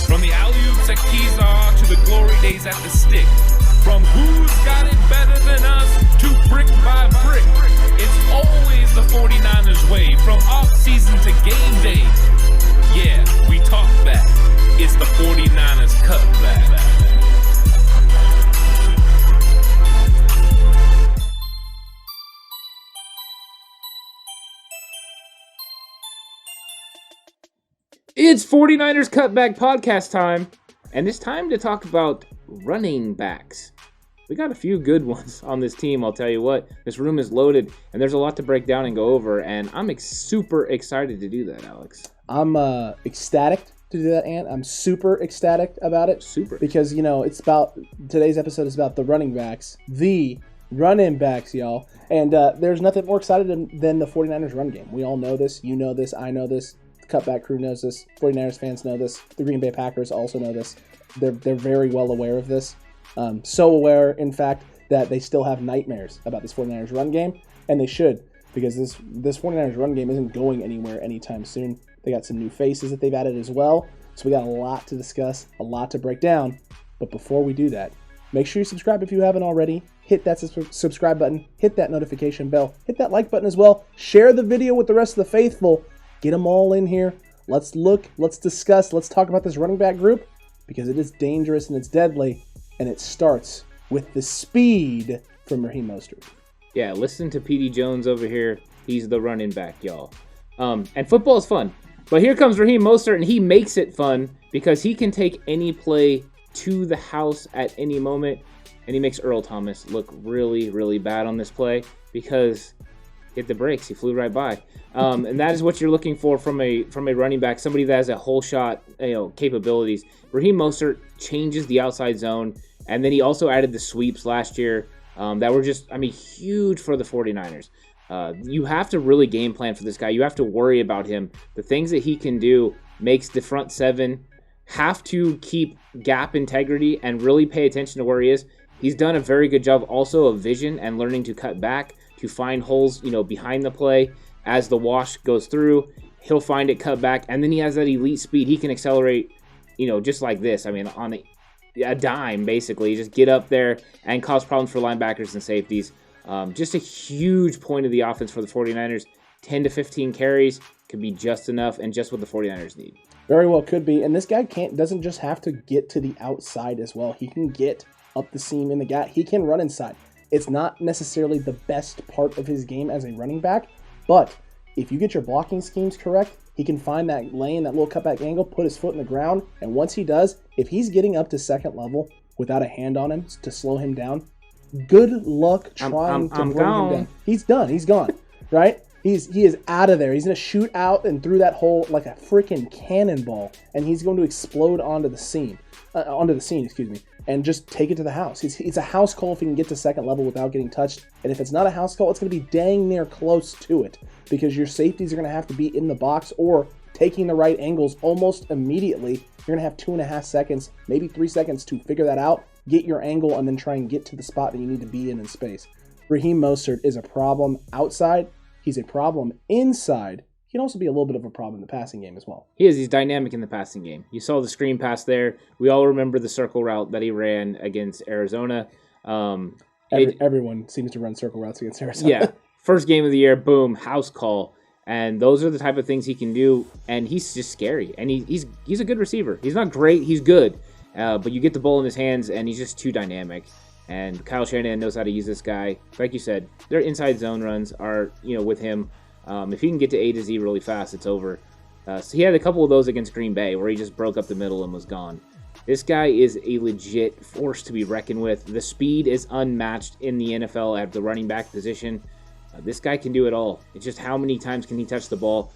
From the alley-oops at Kezar to the glory days at the stick. From who's got it better than us to brick by brick. It's always the 49ers way, from off-season to game day. Yeah, we talk back. It's the 49ers Cutback. It's 49ers Cutback Podcast time, and it's time to talk about running backs. We got a few good ones on this team, I'll tell you what. This room is loaded, and there's a lot to break down and go over, and I'm super excited to do that, Alex. I'm ecstatic to do that, Ant. I'm super ecstatic about it. Super. Because, it's about, today's episode is about the running backs, the running backs, y'all. And there's nothing more excited than the 49ers run game. We all know this. You know this. I know this. The Cutback crew knows this. 49ers fans know this. The Green Bay Packers also know this. They're very well aware of this. So aware, in fact, that they still have nightmares about this 49ers run game, and they should, because this 49ers run game isn't going anywhere anytime soon. They got some new faces that they've added as well, so we got a lot to discuss, a lot to break down. But before we do that, make sure you subscribe if you haven't already. Hit that subscribe button, hit that notification bell, hit that like button as well. Share the video with the rest of the faithful. Get them all in here. Let's look, let's discuss, let's talk about this running back group, because it is dangerous and it's deadly. And it starts with the speed from Raheem Mostert. Yeah, listen to P.D. Jones over here. He's the running back, y'all. And football is fun. But here comes Raheem Mostert, and he makes it fun because he can take any play to the house at any moment. And he makes Earl Thomas look really, really bad on this play because hit the brakes. He flew right by. And that is what you're looking for from a running back, somebody that has a whole shot capabilities. Raheem Mostert changes the outside zone, and then he also added the sweeps last year that were just, huge for the 49ers. You have to really game plan for this guy. You have to worry about him. The things that he can do makes the front seven have to keep gap integrity and really pay attention to where he is. He's done a very good job also of vision and learning to cut back, to find holes, behind the play. As the wash goes through, he'll find it, cut back, and then he has that elite speed. He can accelerate, just like this. On a dime, basically. Just get up there and cause problems for linebackers and safeties. Just a huge point of the offense for the 49ers. 10 to 15 carries could be just enough and just what the 49ers need. Very well could be. And this guy doesn't just have to get to the outside as well. He can get up the seam in the gap. He can run inside. It's not necessarily the best part of his game as a running back, but if you get your blocking schemes correct, he can find that lane, that little cutback angle, put his foot in the ground, and once he does, if he's getting up to second level without a hand on him to slow him down, good luck trying to bring him down. He's done. He's gone, right? He is out of there. He's going to shoot out and through that hole like a freaking cannonball, and he's going to explode onto the scene, and just take it to the house. It's a house call if he can get to second level without getting touched. And if it's not a house call, it's going to be dang near close to it because your safeties are going to have to be in the box or taking the right angles almost immediately. You're going to have 2.5 seconds, maybe 3 seconds to figure that out, get your angle, and then try and get to the spot that you need to be in space. Raheem Mostert is a problem outside. He's a problem inside. He can also be a little bit of a problem in the passing game as well. He's dynamic in the passing game. You saw the screen pass there. We all remember the circle route that he ran against Arizona. Everyone seems to run circle routes against Arizona. Yeah. First game of the year, boom, house call. And those are the type of things he can do. And he's just scary. And he's a good receiver. He's not great. He's good. But you get the ball in his hands, and he's just too dynamic. And Kyle Shanahan knows how to use this guy. Like you said, their inside zone runs are, with him. If he can get to A to Z really fast, it's over. So he had a couple of those against Green Bay where he just broke up the middle and was gone. This guy is a legit force to be reckoned with. The speed is unmatched in the NFL at the running back position. This guy can do it all. It's just how many times can he touch the ball?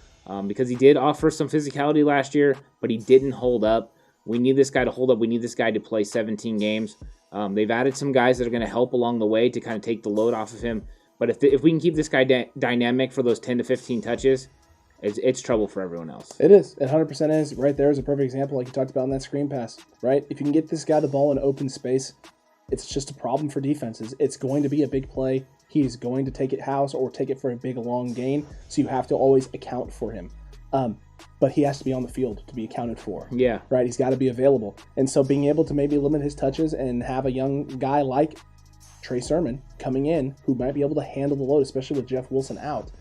Because he did offer some physicality last year, but he didn't hold up. We need this guy to hold up. We need this guy to play 17 games. They've added some guys that are going to help along the way to kind of take the load off of him. But if we can keep this guy dynamic for those 10 to 15 touches, it's trouble for everyone else. It is. It 100% is. Right there is a perfect example like you talked about in that screen pass, right? If you can get this guy the ball in open space, it's just a problem for defenses. It's going to be a big play. He's going to take it house or take it for a big long gain, so you have to always account for him. but he has to be on the field to be accounted for. Yeah. Right? He's got to be available. And so being able to maybe limit his touches and have a young guy like Trey Sermon coming in who might be able to handle the load, especially with Jeff Wilson out.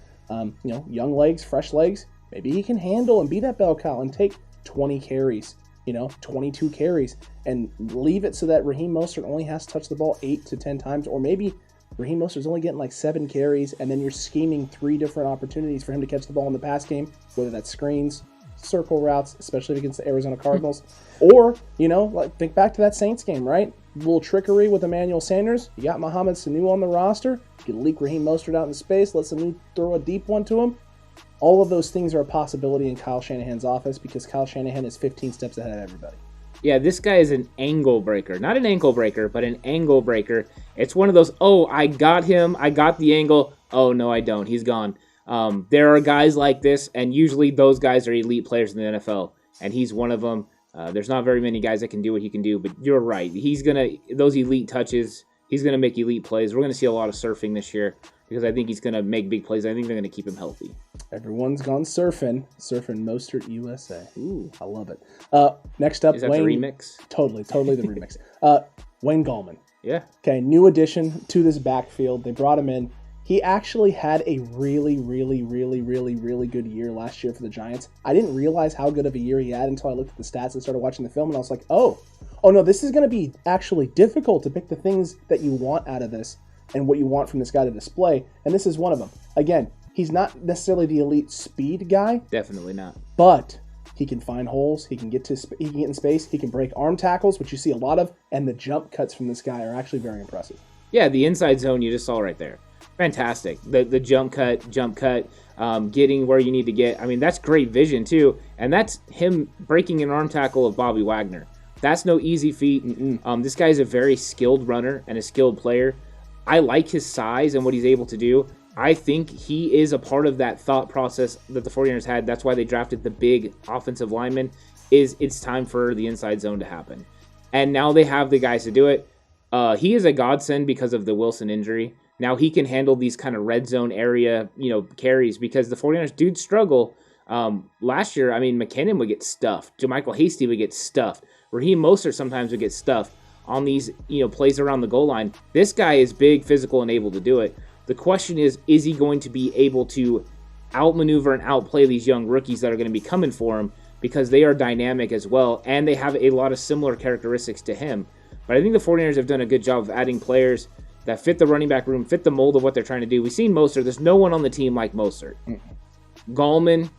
Young legs, fresh legs, maybe he can handle and be that bell cow and take 20 carries, 22 carries, and leave it so that Raheem Mostert only has to touch the ball 8 to 10 times, or maybe Raheem Mostert's only getting like 7 carries, and then you're scheming 3 different opportunities for him to catch the ball in the pass game, whether that's screens, circle routes, especially against the Arizona Cardinals, or, think back to that Saints game, right? A little trickery with Emmanuel Sanders. You got Mohamed Sanu on the roster. You can leak Raheem Mostert out in space, let Sanu throw a deep one to him. All of those things are a possibility in Kyle Shanahan's office because Kyle Shanahan is 15 steps ahead of everybody. Yeah, this guy is an angle breaker. Not an ankle breaker, but an angle breaker. It's one of those, oh, I got him. I got the angle. Oh, no, I don't. He's gone. There are guys like this, and usually those guys are elite players in the NFL, and he's one of them. There's not very many guys that can do what he can do, but you're right. Those elite touches, he's going to make elite plays. We're going to see a lot of surfing this year because I think he's going to make big plays. I think they're going to keep him healthy. Everyone's gone surfing Mostert USA. Ooh, I love it. Next up, is that Wayne. the remix? Totally the remix. Wayne Gallman. Yeah. Okay, new addition to this backfield. They brought him in. He actually had a really, really, really, really, really good year last year for the Giants. I didn't realize how good of a year he had until I looked at the stats and started watching the film, and I was like, oh no, this is going to be actually difficult to pick the things that you want out of this and what you want from this guy to display, and this is one of them. Again, he's not necessarily the elite speed guy. Definitely not. But he can find holes. He can get in space. He can break arm tackles, which you see a lot of, and the jump cuts from this guy are actually very impressive. Yeah, the inside zone you just saw right there. Fantastic. The jump cut, getting where you need to get. I mean, that's great vision too, and that's him breaking an arm tackle of Bobby Wagner. That's no easy feat. This guy is a very skilled runner and a skilled player. I like his size and what he's able to do. I think he is a part of that thought process that the 49ers had. That's why they drafted the big offensive lineman, it's time for the inside zone to happen. And now they have the guys to do it. He is a godsend because of the Wilson injury. Now he can handle these kind of red zone area, carries because the 49ers did struggle. Last year, McKinnon would get stuffed. Jamycal Hasty would get stuffed. Raheem Mostert sometimes would get stuffed on these, plays around the goal line. This guy is big, physical, and able to do it. The question is he going to be able to outmaneuver and outplay these young rookies that are going to be coming for him because they are dynamic as well, and they have a lot of similar characteristics to him. But I think the 49ers have done a good job of adding players that fit the running back room, fit the mold of what they're trying to do. We've seen Mostert. There's no one on the team like Mostert. Gallman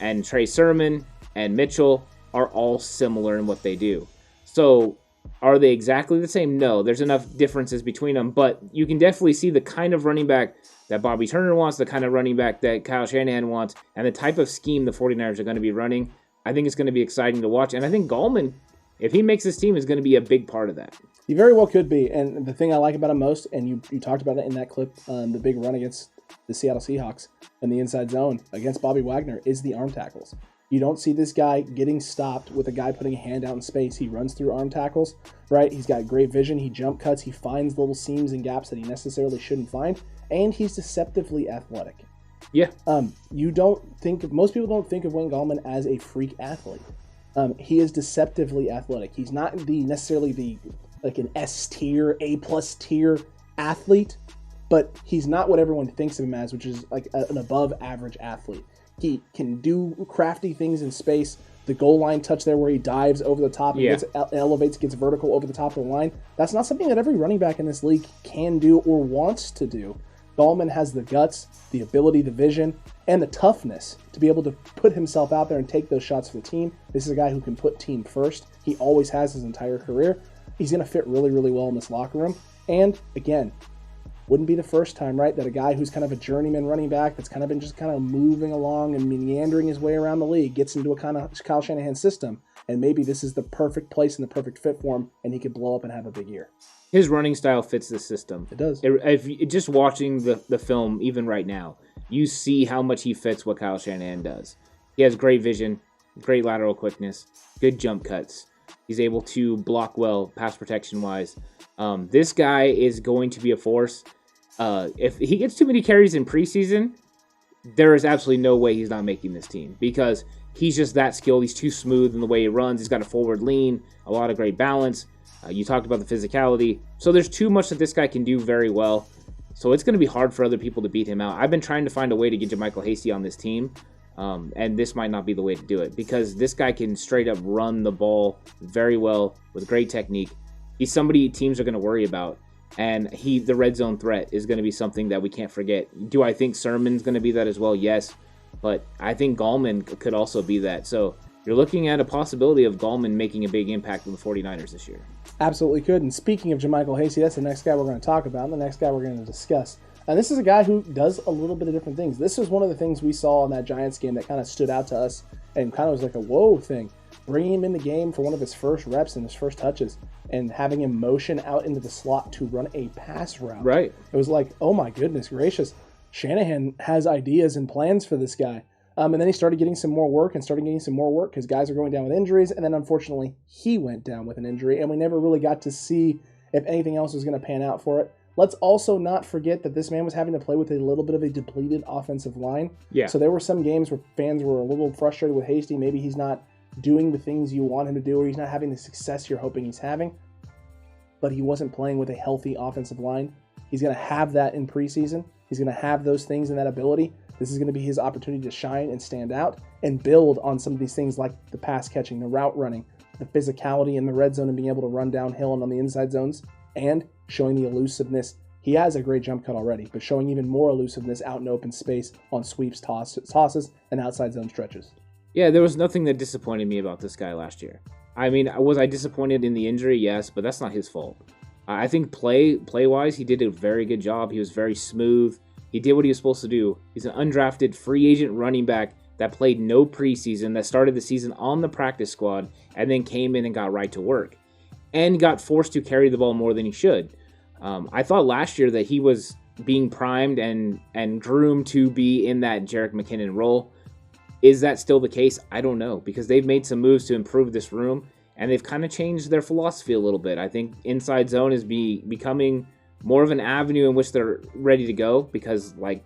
and Trey Sermon and Mitchell are all similar in what they do. So are they exactly the same? No, there's enough differences between them, but you can definitely see the kind of running back that Bobby Turner wants, the kind of running back that Kyle Shanahan wants, and the type of scheme the 49ers are going to be running. I think it's going to be exciting to watch, and I think Gallman, if he makes this team, is going to be a big part of that. He very well could be, and the thing I like about him most, and you talked about it in that clip, the big run against the Seattle Seahawks in the inside zone against Bobby Wagner, is the arm tackles. You don't see this guy getting stopped with a guy putting a hand out in space. He runs through arm tackles, right? He's got great vision. He jump cuts. He finds little seams and gaps that he necessarily shouldn't find, and he's deceptively athletic. Yeah. Most people don't think of Wayne Gallman as a freak athlete. He is deceptively athletic. He's not necessarily an S tier, A+ tier athlete, but he's not what everyone thinks of him as, which is like an above average athlete. He can do crafty things in space. The goal line touch there where he dives over the top and elevates, gets vertical over the top of the line. That's not something that every running back in this league can do or wants to do. Gallman has the guts, the ability, the vision, and the toughness to be able to put himself out there and take those shots for the team. This is a guy who can put team first. He always has his entire career. He's going to fit really, really well in this locker room. And again, wouldn't be the first time, right, that a guy who's kind of a journeyman running back that's kind of been just kind of moving along and meandering his way around the league gets into a kind of Kyle Shanahan system, and maybe this is the perfect place and the perfect fit for him, and he could blow up and have a big year. His running style fits the system. It does. Just watching the film, even right now, you see how much he fits what Kyle Shanahan does. He has great vision, great lateral quickness, good jump cuts. He's able to block well, pass protection-wise. This guy is going to be a force. If he gets too many carries in preseason, there is absolutely no way he's not making this team because he's just that skilled. He's too smooth in the way he runs. He's got a forward lean, a lot of great balance. You talked about the physicality. So there's too much that this guy can do very well. So it's going to be hard for other people to beat him out. I've been trying to find a way to get Jamycal Hasty on this team, and this might not be the way to do it because this guy can straight up run the ball very well with great technique. He's somebody teams are going to worry about, and the red zone threat is going to be something that we can't forget. Do I think Sermon's going to be that as well? Yes, but I think Gallman could also be that. So you're looking at a possibility of Gallman making a big impact with the 49ers this year. Absolutely could. And speaking of Jamycal Hasty, that's the next guy we're going to talk about and the next guy we're going to discuss. And this is a guy who does a little bit of different things. This is one of the things we saw in that Giants game that kind of stood out to us and kind of was like a whoa thing. Bringing him in the game for one of his first reps and his first touches and having him motion out into the slot to run a pass route. Right. It was like, oh my goodness gracious. Shanahan has ideas and plans for this guy. And then he started getting some more work because guys are going down with injuries. And then unfortunately, he went down with an injury and we never really got to see if anything else was going to pan out for it. Let's also not forget that this man was having to play with a little bit of a depleted offensive line. Yeah. So there were some games where fans were a little frustrated with Hasty. Maybe he's not doing the things you want him to do or he's not having the success you're hoping he's having. But he wasn't playing with a healthy offensive line. He's going to have that in preseason. He's going to have those things and that ability. This is going to be his opportunity to shine and stand out and build on some of these things like the pass catching, the route running, the physicality in the red zone and being able to run downhill and on the inside zones, and showing the elusiveness. He has a great jump cut already, but showing even more elusiveness out in open space on sweeps, tosses, and outside zone stretches. Yeah, there was nothing that disappointed me about this guy last year. I mean, was I disappointed in the injury? Yes, but that's not his fault. I think play-wise, he did a very good job. He was very smooth. He did what he was supposed to do. He's an undrafted free agent running back that played no preseason, that started the season on the practice squad, and then came in and got right to work. And got forced to carry the ball more than he should. I thought last year that he was being primed and groomed to be in that Jerick McKinnon role. Is that still the case? I don't know, because they've made some moves to improve this room, and they've kind of changed their philosophy a little bit. I think inside zone is becoming more of an avenue in which they're ready to go because, like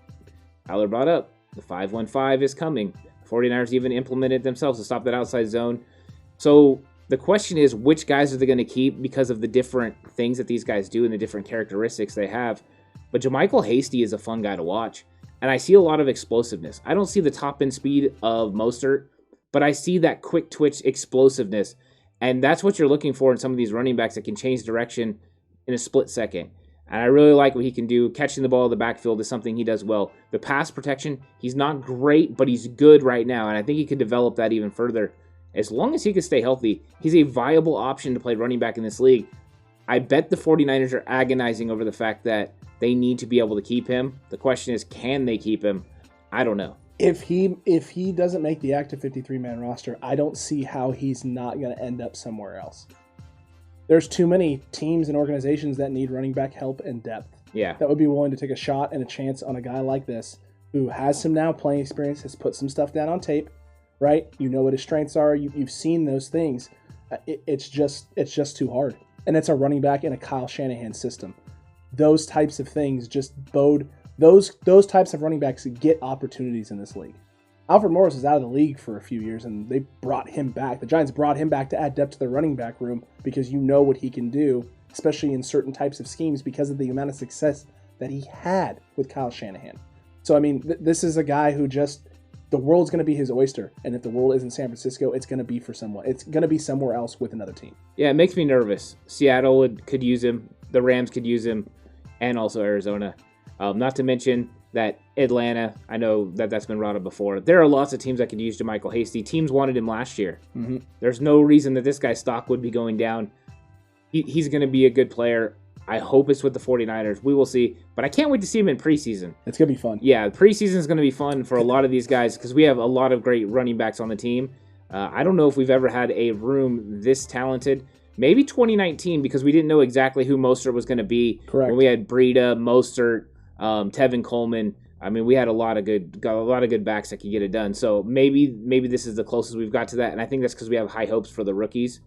Tyler brought up, the 5-1-5 is coming. 49ers even implemented themselves to stop that outside zone. So the question is, which guys are they going to keep because of the different things that these guys do and the different characteristics they have? But Jamycal Hasty is a fun guy to watch, and I see a lot of explosiveness. I don't see the top-end speed of Mostert, but I see that quick twitch explosiveness, and that's what you're looking for in some of these running backs that can change direction in a split second. And I really like what he can do. Catching the ball in the backfield is something he does well. The pass protection, he's not great, but he's good right now. And I think he could develop that even further. As long as he can stay healthy, he's a viable option to play running back in this league. I bet the 49ers are agonizing over the fact that they need to be able to keep him. The question is, can they keep him? I don't know. If he doesn't make the active 53-man roster, I don't see how he's not going to end up somewhere else. There's too many teams and organizations that need running back help and depth. Yeah. That would be willing to take a shot and a chance on a guy like this who has some now playing experience, has put some stuff down on tape, right? You know what his strengths are. You've seen those things. It's just too hard. And it's a running back in a Kyle Shanahan system. Those types of things just bode. Those types of running backs get opportunities in this league. Alfred Morris is out of the league for a few years, and they brought him back. The Giants brought him back to add depth to their running back room because you know what he can do, especially in certain types of schemes because of the amount of success that he had with Kyle Shanahan. So, I mean, this is a guy who the world's going to be his oyster, and if the world isn't San Francisco, it's going to be for someone. It's going to be somewhere else with another team. Yeah, it makes me nervous. Seattle could use him. The Rams could use him, and also Arizona. Not to mention that Atlanta, I know that's been brought up before. There are lots of teams that could use Jamycal Hasty. Teams wanted him last year. Mm-hmm. There's no reason that this guy's stock would be going down. He's going to be a good player. I hope it's with the 49ers. We will see. But I can't wait to see him in preseason. It's going to be fun. Yeah, preseason is going to be fun for a lot of these guys because we have a lot of great running backs on the team. I don't know if we've ever had a room this talented. Maybe 2019 because we didn't know exactly who Mostert was going to be. Correct. When we had Breida, Mostert, Tevin Coleman. I mean, we had a lot of good backs that could get it done. So maybe this is the closest we've got to that, and I think that's because we have high hopes for the rookies.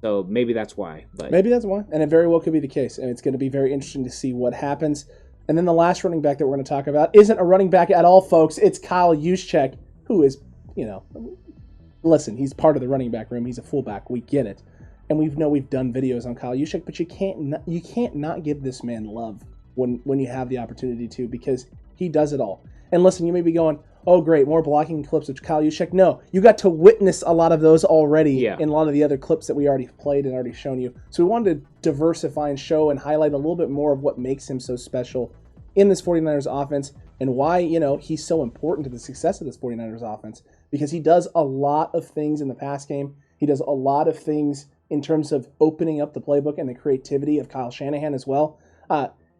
So maybe that's why. But maybe that's why, and it very well could be the case. And it's going to be very interesting to see what happens. And then the last running back that we're going to talk about isn't a running back at all, folks. It's Kyle Juszczyk, who is, listen, he's part of the running back room. He's a fullback. We get it. And we've done videos on Kyle Juszczyk, but you can't not give this man love when you have the opportunity to, because he does it all. And listen, you may be going, oh great, more blocking clips of Kyle Juszczyk. No, you got to witness a lot of those already in a lot of the other clips that we already played and already shown you. So we wanted to diversify and show and highlight a little bit more of what makes him so special in this 49ers offense, and why, he's so important to the success of this 49ers offense, because he does a lot of things in the pass game. He does a lot of things in terms of opening up the playbook and the creativity of Kyle Shanahan as well.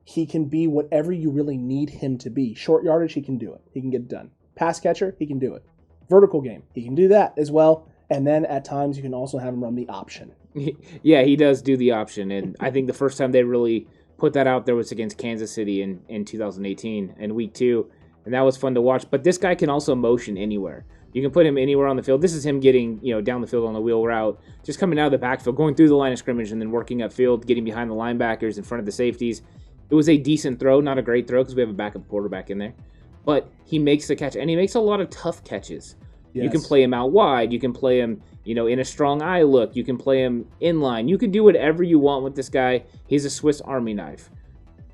He can be whatever you really need him to be. Short yardage, he can do it. He can get it done. Pass catcher, he can do it. Vertical game, he can do that as well. And then at times you can also have him run the option. Yeah, he does do the option. And I think the first time they really put that out there was against Kansas City in 2018 in week 2. And that was fun to watch. But this guy can also motion anywhere. You can put him anywhere on the field. This is him getting, down the field on the wheel route, just coming out of the backfield, going through the line of scrimmage, and then working upfield, getting behind the linebackers in front of the safeties. It was a decent throw, not a great throw because we have a backup quarterback in there. But he makes the catch, and he makes a lot of tough catches. Yes. You can play him out wide. You can play him, in a strong eye look. You can play him inline. You can do whatever you want with this guy. He's a Swiss Army knife.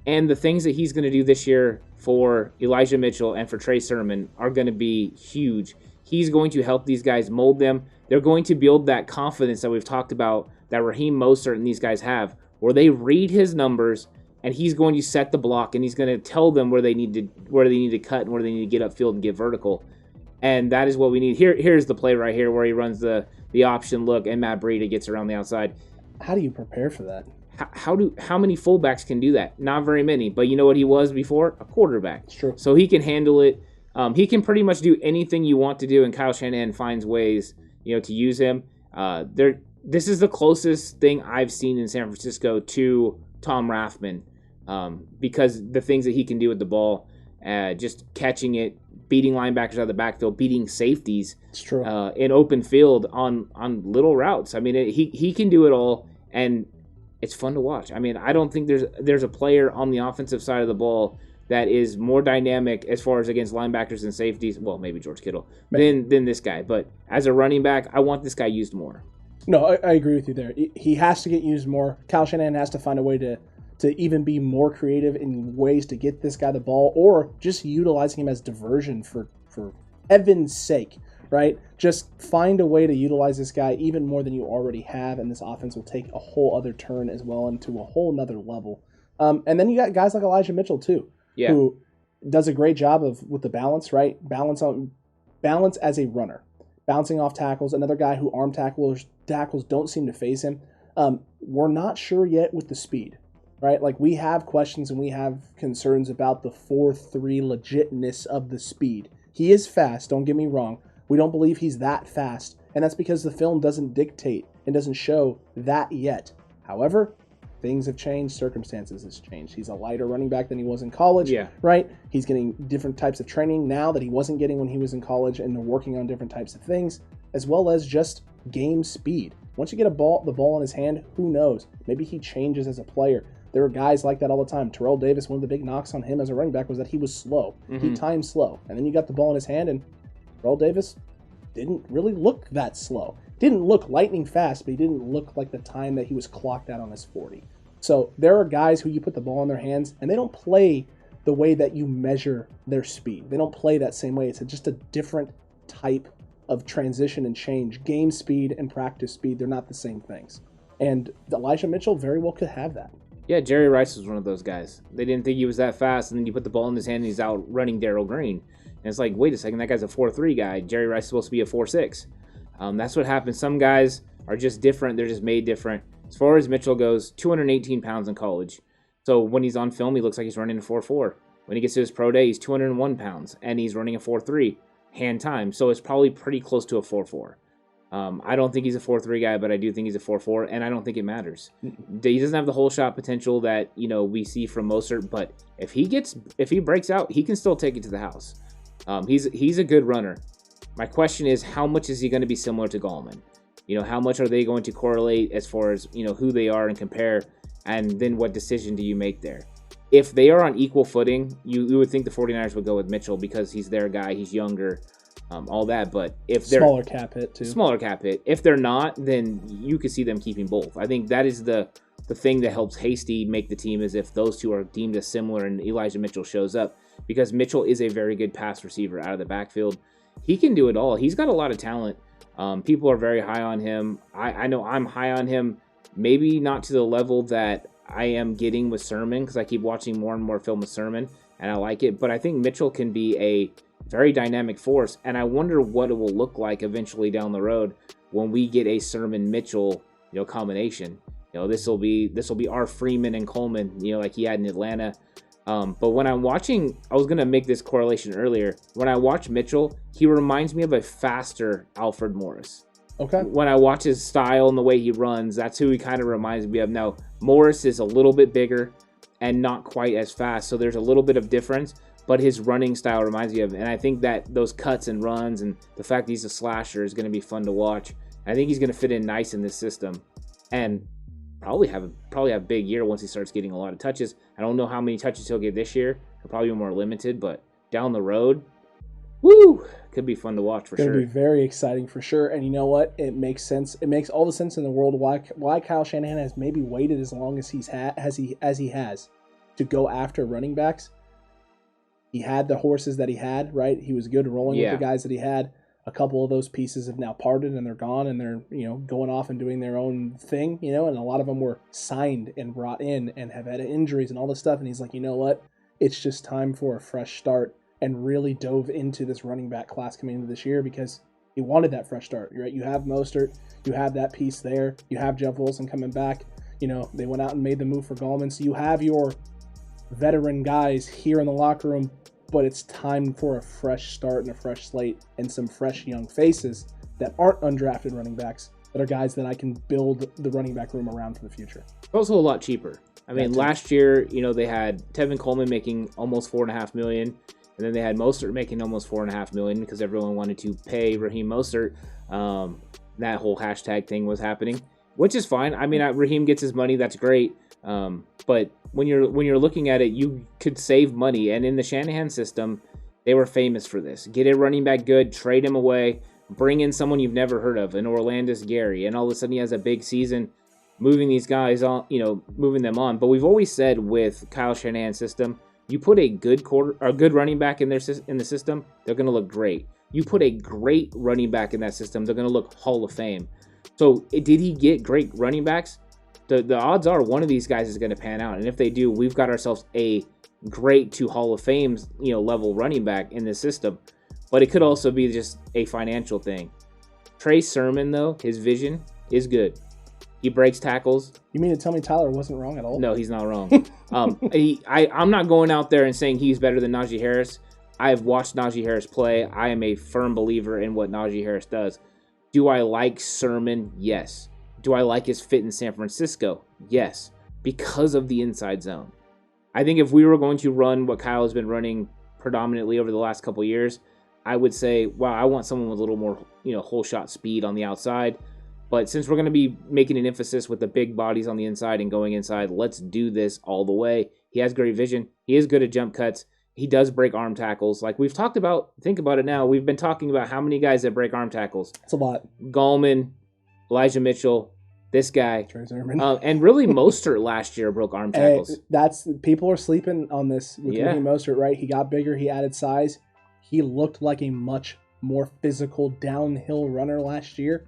And the things that he's going to do this year for Elijah Mitchell and for Trey Sermon are going to be huge. He's going to help these guys mold them. They're going to build that confidence that we've talked about that Raheem Mostert and these guys have, where they read his numbers, and he's going to set the block, and he's going to tell them where they need to cut and where they need to get upfield and get vertical. And that is what we need. Here's the play right here where he runs the option look, and Matt Breida gets around the outside. How do you prepare for that? How many fullbacks can do that? Not very many. But you know what he was before? A quarterback. It's true. So he can handle it. He can pretty much do anything you want to do, and Kyle Shanahan finds ways, to use him. This is the closest thing I've seen in San Francisco to Tom Rathman, because the things that he can do with the ball, just catching it, beating linebackers out of the backfield, beating safeties. It's true. In open field on little routes. I mean, he can do it all, and it's fun to watch. I mean, I don't think there's a player on the offensive side of the ball that is more dynamic as far as against linebackers and safeties. Well, maybe George Kittle than this guy. But as a running back, I want this guy used more. No, I agree with you there. He has to get used more. Kyle Shanahan has to find a way to even be more creative in ways to get this guy the ball, or just utilizing him as diversion for Evan's sake, right? Just find a way to utilize this guy even more than you already have, and this offense will take a whole other turn as well into a whole nother level. And then you got guys like Elijah Mitchell too, who does a great job with the balance, right? Balance as a runner, bouncing off tackles. Another guy who arm tackles don't seem to phase him. We're not sure yet with the speed, right? Like, we have questions and we have concerns about the 4.3 legitness of the speed. He is fast, don't get me wrong. We don't believe he's that fast, and that's because the film doesn't dictate and doesn't show that yet. However, things have changed, circumstances has changed. He's a lighter running back than he was in college, right? He's getting different types of training now that he wasn't getting when he was in college, and they're working on different types of things, as well as just game speed. Once you get the ball in his hand, who knows? Maybe he changes as a player. There are guys like that all the time. Terrell Davis, one of the big knocks on him as a running back was that he was slow. Mm-hmm. He timed slow. And then you got the ball in his hand, and Terrell Davis didn't really look that slow. Didn't look lightning fast, but he didn't look like the time that he was clocked out on his 40. So there are guys who you put the ball in their hands, and they don't play the way that you measure their speed. They don't play that same way. It's just a different type of transition and change. Game speed and practice speed, they're not the same things. And Elijah Mitchell very well could have that. Yeah, Jerry Rice was one of those guys. They didn't think he was that fast, and then you put the ball in his hand and he's out running Darrell Green. And it's like, wait a second, that guy's a 4.3 guy. Jerry Rice is supposed to be a 4.6. That's what happens. Some guys are just different. They're just made different. As far as Mitchell goes, 218 pounds in college. So when he's on film, he looks like he's running a 4.4. When he gets to his pro day, he's 201 pounds, and he's running a 4.3 hand time. So it's probably pretty close to a 4.4. I don't think he's a 4.3 guy, but I do think he's a 4.4, and I don't think it matters. He doesn't have the whole shot potential that we see from Mostert, but if he breaks out, he can still take it to the house. He's a good runner. My question is, how much is he going to be similar to Gallman? How much are they going to correlate as far as who they are and compare, and then what decision do you make there? If they are on equal footing, you would think the 49ers would go with Mitchell because he's their guy, he's younger. all that. But if they're smaller cap hit too. Smaller cap hit. If they're not, then you could see them keeping both. I think that is the thing that helps Hasty make the team, is if those two are deemed as similar and Elijah Mitchell shows up, because Mitchell is a very good pass receiver out of the backfield. He can do it all. He's got a lot of talent. People are very high on him. I know I'm high on him, maybe not to the level that I am getting with Sermon, because I keep watching more and more film with Sermon, and I like it. But I think Mitchell can be a very dynamic force, and I wonder what it will look like eventually down the road when we get a Sermon-Mitchell, combination. This will be our Freeman and Coleman, like he had in Atlanta. But when I'm watching, I was going to make this correlation earlier. When I watch Mitchell, he reminds me of a faster Alfred Morris. Okay. When I watch his style and the way he runs, that's who he kind of reminds me of. Now, Morris is a little bit bigger and not quite as fast, so there's a little bit of difference, but his running style reminds me of him. And I think that those cuts and runs and the fact that he's a slasher is going to be fun to watch. I think he's going to fit in nice in this system and probably have a big year once he starts getting a lot of touches. I don't know how many touches he'll get this year. He'll probably be more limited, but down the road, could be fun to watch for sure. It's going to be very exciting for sure. And you know what? It makes sense. It makes all the sense in the world why Kyle Shanahan has maybe waited as long as he has to go after running backs. He had the horses that he had, right? He was good rolling with the guys that he had. A couple of those pieces have now parted and they're gone and they're, going off and doing their own thing, and a lot of them were signed and brought in and have had injuries and all this stuff. And he's like, you know what? It's just time for a fresh start, and really dove into this running back class coming into this year because he wanted that fresh start, right? You have Mostert, you have that piece there, you have Jeff Wilson coming back. They went out and made the move for Gallman. So you have your veteran guys here in the locker room, but it's time for a fresh start and a fresh slate and some fresh young faces that aren't undrafted running backs, that are guys that I can build the running back room around for the future. It's also a lot cheaper. I mean, last year, they had Tevin Coleman making almost $4.5 million, and then they had Mostert making almost $4.5 million because everyone wanted to pay Raheem Mostert. That whole hashtag thing was happening, which is fine. I mean, Raheem gets his money. That's great. But when you're looking at it, you could save money. And in the Shanahan system, they were famous for this. Get a running back good, trade him away, bring in someone you've never heard of, an Orlandis Gary, and all of a sudden he has a big season, moving these guys on, moving them on. But we've always said with Kyle Shanahan's system, you put a good running back in the system, they're going to look great. You put a great running back in that system, they're going to look Hall of Fame. So did he get great running backs? The odds are one of these guys is going to pan out. And if they do, we've got ourselves a great to Hall of Fame, level running back in this system. But it could also be just a financial thing. Trey Sermon, though, his vision is good. He breaks tackles. You mean to tell me Tyler wasn't wrong at all? No, he's not wrong. I'm not going out there and saying he's better than Najee Harris. I have watched Najee Harris play. I am a firm believer in what Najee Harris does. Do I like Sermon? Yes. Do I like his fit in San Francisco? Yes. Because of the inside zone. I think if we were going to run what Kyle has been running predominantly over the last couple of years, I would say, wow, I want someone with a little more, whole shot speed on the outside. But since we're going to be making an emphasis with the big bodies on the inside and going inside, let's do this all the way. He has great vision. He is good at jump cuts. He does break arm tackles. Like we've talked about, think about it now. We've been talking about how many guys that break arm tackles. It's a lot. Gallman, Elijah Mitchell, this guy, Trey Sermon. And really Mostert last year broke arm tackles. People are sleeping on this with Raheem Mostert, right? He got bigger. He added size. He looked like a much more physical downhill runner last year.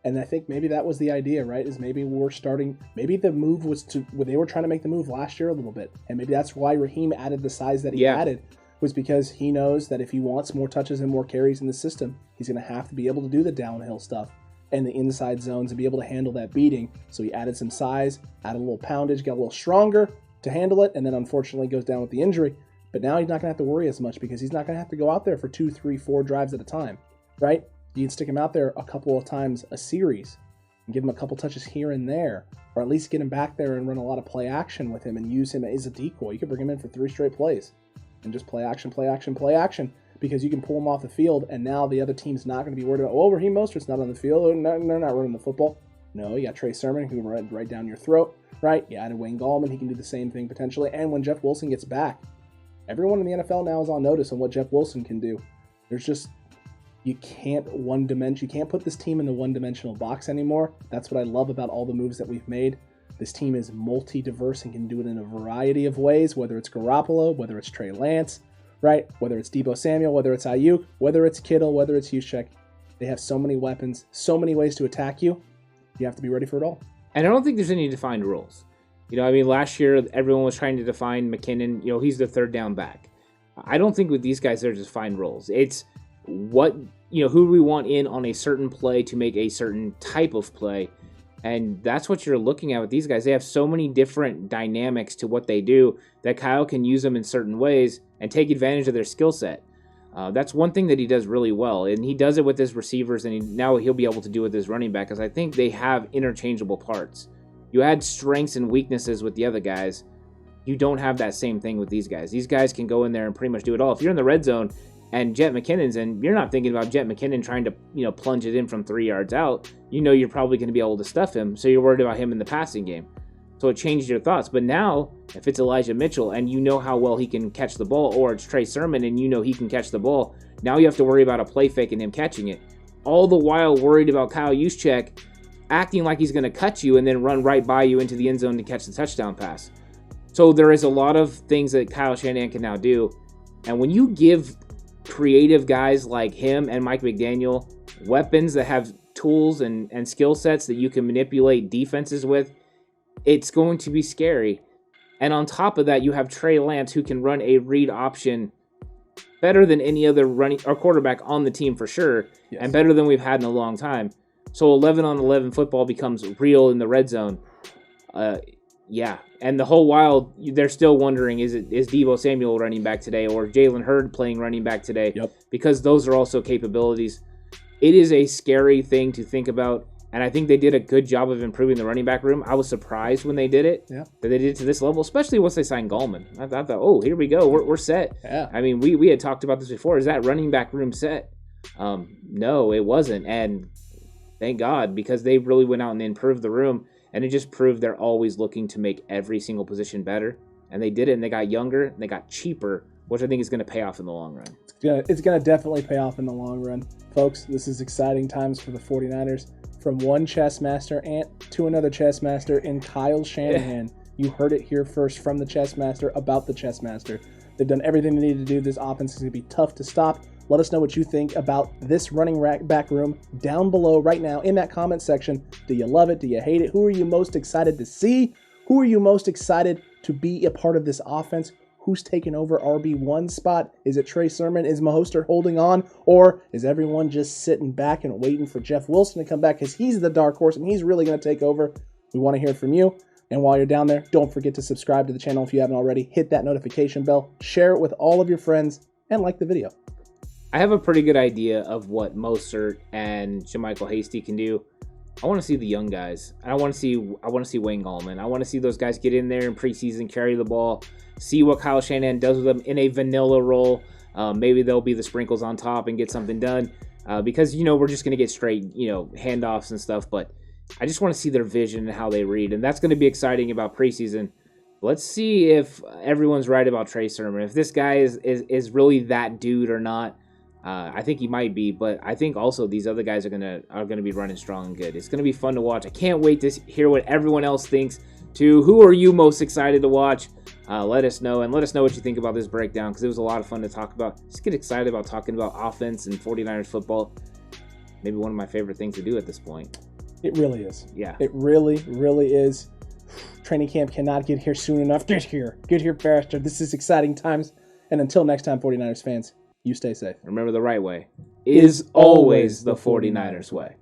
And I think maybe that was the idea, right? Is maybe maybe the move was they were trying to make the move last year a little bit. And maybe that's why Raheem added the size that he added, was because he knows that if he wants more touches and more carries in the system, he's going to have to be able to do the downhill stuff and the inside zones and be able to handle that beating. So he added some size, added a little poundage, got a little stronger to handle it, and then unfortunately goes down with the injury. But now he's not going to have to worry as much because he's not going to have to go out there for 2, 3, 4 drives at a time, right? You can stick him out there a couple of times a series and give him a couple touches here and there, or at least get him back there and run a lot of play action with him and use him as a decoy. You could bring him in for 3 straight plays and just play action, play action, play action, because you can pull him off the field, and now the other team's not going to be worried about, oh, Raheem Mostert's not on the field, they're not running the football. No, you got Trey Sermon who can run right down your throat, right? You added Wayne Gallman, he can do the same thing potentially, and when Jeff Wilson gets back, everyone in the NFL now is on notice on what Jeff Wilson can do. There's just You can't put this team in the one-dimensional box anymore. That's what I love about all the moves that we've made. This team is multi-diverse and can do it in a variety of ways, whether it's Garoppolo, whether it's Trey Lance, right? Whether it's Deebo Samuel, whether it's Ayuk, whether it's Kittle, whether it's Juszczyk. They have so many weapons, so many ways to attack you. You have to be ready for it all. And I don't think there's any defined rules. I mean, last year, everyone was trying to define McKinnon. He's the third down back. I don't think with these guys, there's defined rules. It's who we want in on a certain play to make a certain type of play. And that's what you're looking at with these guys. They have so many different dynamics to what they do that Kyle can use them in certain ways and take advantage of their skill set. That's one thing that he does really well. And he does it with his receivers, and now he'll be able to do it with his running back, because I think they have interchangeable parts. You add strengths and weaknesses with the other guys. You don't have that same thing with these guys. These guys can go in there and pretty much do it all. If you're in the red zone and Jet McKinnon's in, you're not thinking about Jet McKinnon trying to plunge it in from 3 yards out. You're probably going to be able to stuff him, so you're worried about him in the passing game. So it changed your thoughts. But now, if it's Elijah Mitchell and you know how well he can catch the ball, or it's Trey Sermon and you know he can catch the ball, now you have to worry about a play fake and him catching it. All the while worried about Kyle Juszczyk acting like he's going to cut you and then run right by you into the end zone to catch the touchdown pass. So there is a lot of things that Kyle Shanahan can now do. And when you give creative guys like him and Mike McDaniel weapons that have tools and skill sets that you can manipulate defenses with, it's going to be scary. And on top of that, you have Trey Lance, who can run a read option better than any other running or quarterback on the team for sure, yes, and better than we've had in a long time. So 11-on-11 football becomes real in the red zone. Yeah, and the whole while they're still wondering, is Deebo Samuel running back today or Jalen Hurd playing running back today? Yep. Because those are also capabilities. It is a scary thing to think about, and I think they did a good job of improving the running back room. I was surprised when they did it, that they did it to this level, especially once they signed Gallman. I thought, oh, here we go, we're set. Yeah. I mean, we had talked about this before. Is that running back room set? No, it wasn't, and thank God, because they really went out and improved the room, and it just proved they're always looking to make every single position better. And they did it, and they got younger, and they got cheaper, which I think is going to pay off in the long run. It's going to definitely pay off in the long run. Folks, this is exciting times for the 49ers. From one chess master to another chess master in Kyle Shanahan. You heard it here first from the chess master about the chess master. They've done everything they need to do. This offense is going to be tough to stop. Let us know what you think about this running back room down below right now in that comment section. Do you love it? Do you hate it? Who are you most excited to see? Who are you most excited to be a part of this offense? Who's taking over RB1 spot? Is it Trey Sermon? Is Mostert holding on? Or is everyone just sitting back and waiting for Jeff Wilson to come back because he's the dark horse and he's really going to take over? We want to hear from you. And while you're down there, don't forget to subscribe to the channel if you haven't already. Hit that notification bell, share it with all of your friends, and like the video. I have a pretty good idea of what Mostert and Jamycal Hasty can do. I want to see the young guys. I want to see Wayne Gallman. I want to see those guys get in there in preseason, carry the ball, see what Kyle Shanahan does with them in a vanilla role. Maybe they'll be the sprinkles on top and get something done. Because we're just going to get straight handoffs and stuff. But I just want to see their vision and how they read, and that's going to be exciting about preseason. Let's see if everyone's right about Trey Sermon. If this guy is really that dude or not. I think he might be, but I think also these other guys are gonna be running strong and good. It's gonna be fun to watch. I can't wait to hear what everyone else thinks. Who are you most excited to watch? Let us know, and let us know what you think about this breakdown, because it was a lot of fun to talk about. Just get excited about talking about offense and 49ers football. Maybe one of my favorite things to do at this point. It really is. Yeah. It really, really is. Training camp cannot get here soon enough. Get here faster. This is exciting times. And until next time, 49ers fans, you stay safe. Remember, the right way is always the 49ers way.